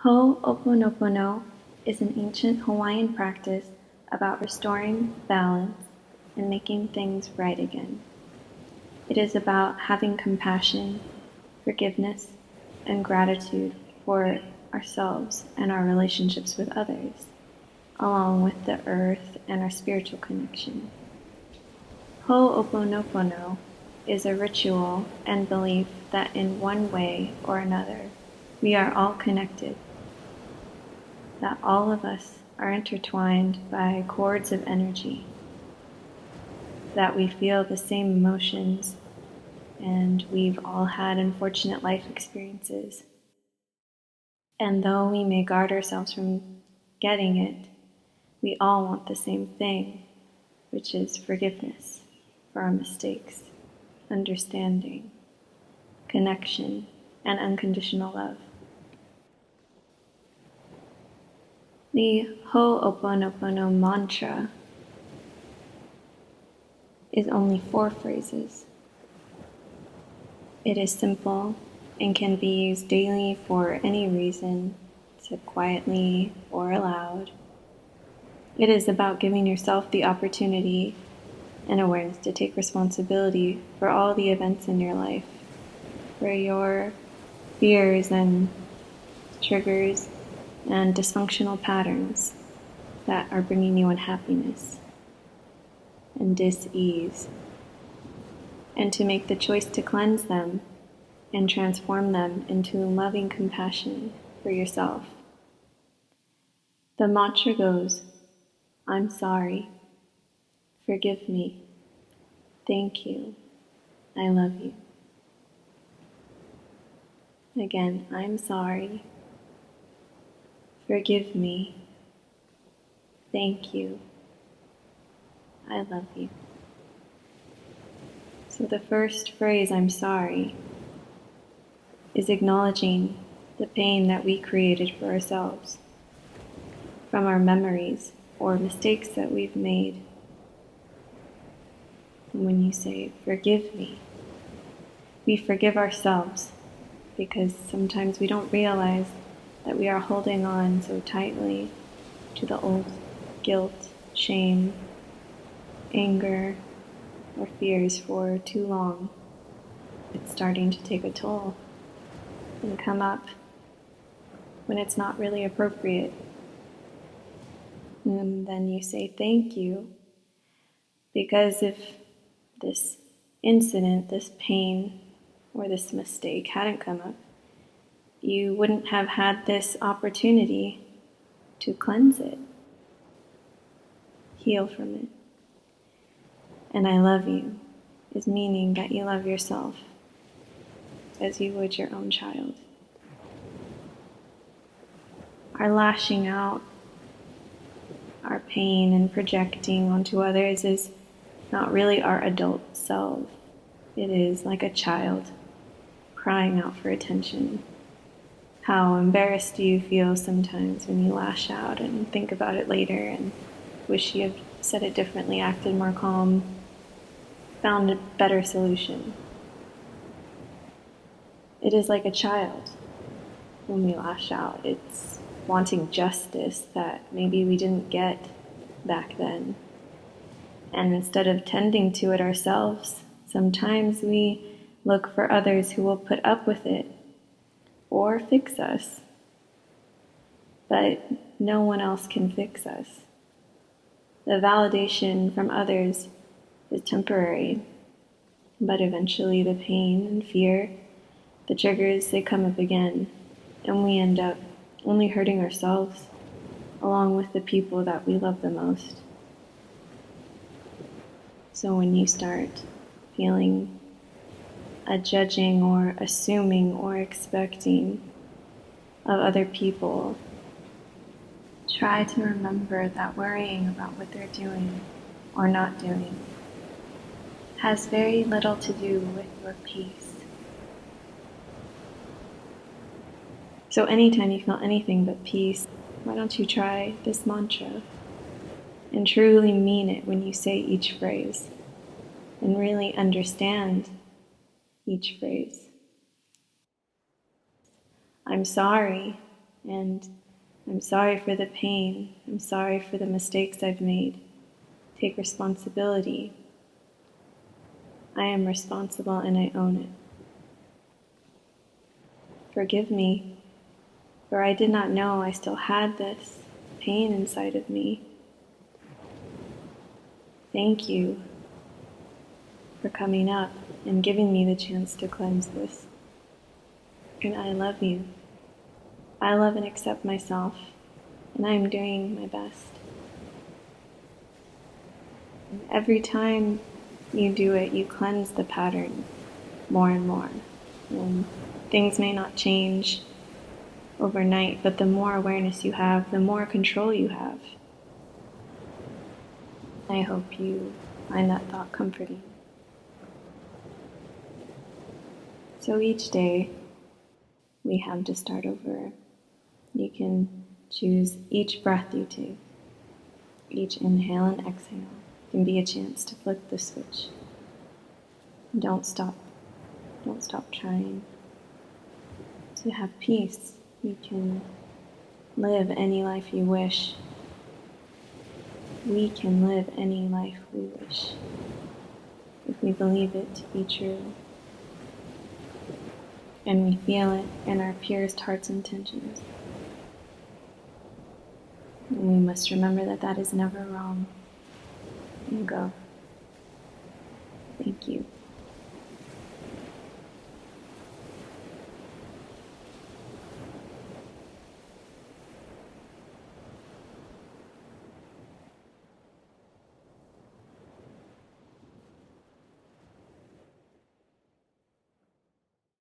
Ho'oponopono is an ancient Hawaiian practice about restoring balance and making things right again. It is about having compassion, forgiveness, and gratitude for ourselves and our relationships with others, along with the earth and our spiritual connection. Ho'oponopono is a ritual and belief that in one way or another we are all connected, that all of us are intertwined by cords of energy, that we feel the same emotions, and we've all had unfortunate life experiences. And though we may guard ourselves from getting it, we all want the same thing, which is forgiveness for our mistakes, understanding, connection, and unconditional love. The Ho'oponopono mantra is only 4 phrases. It is simple and can be used daily for any reason, said quietly or aloud. It is about giving yourself the opportunity and awareness to take responsibility for all the events in your life, for your fears and triggers and dysfunctional patterns that are bringing you unhappiness and dis-ease, and to make the choice to cleanse them and transform them into loving compassion for yourself. The mantra goes, I'm sorry, forgive me, thank you, I love you. Again, I'm sorry, forgive me, thank you, I love you. So the first phrase, I'm sorry, is acknowledging the pain that we created for ourselves from our memories or mistakes that we've made. And when you say, forgive me, we forgive ourselves because sometimes we don't realize that we are holding on so tightly to the old guilt, shame, anger, or fears for too long. It's starting to take a toll and come up when it's not really appropriate. And then you say thank you, because if this incident, this pain, or this mistake hadn't come up, you wouldn't have had this opportunity to cleanse it, heal from it. And I love you is meaning that you love yourself as you would your own child. Our lashing out, our pain and projecting onto others is not really our adult self. It is like a child crying out for attention. How embarrassed do you feel sometimes when you lash out and think about it later and wish you had said it differently, acted more calm, found a better solution? It is like a child when we lash out. It's wanting justice that maybe we didn't get back then. And instead of tending to it ourselves, sometimes we look for others who will put up with it or fix us. But no one else can fix us. The validation from others is temporary, but eventually the pain and fear, the triggers, they come up again, and we end up only hurting ourselves along with the people that we love the most. So when you start feeling a judging or assuming or expecting of other people, try to remember that worrying about what they're doing or not doing has very little to do with your peace. So anytime you feel anything but peace, why don't you try this mantra and truly mean it when you say each phrase and really understand each phrase. I'm sorry, And I'm sorry for the pain. I'm sorry for the mistakes I've made. Take responsibility. I am responsible and I own it. Forgive me, for I did not know I still had this pain inside of me. Thank you for coming up and giving me the chance to cleanse this. And I love you. I love and accept myself, and I am doing my best. And every time you do it, you cleanse the pattern more and more. And things may not change overnight, but the more awareness you have, the more control you have. I hope you find that thought comforting. So each day we have to start over. You can choose each breath you take, each inhale and exhale can be a chance to flip the switch. Don't stop. Don't stop trying to have peace. You can live any life you wish. We can live any life we wish if we believe it to be true and we feel it in our purest heart's intentions. And we must remember that that is never wrong. And go. Thank you.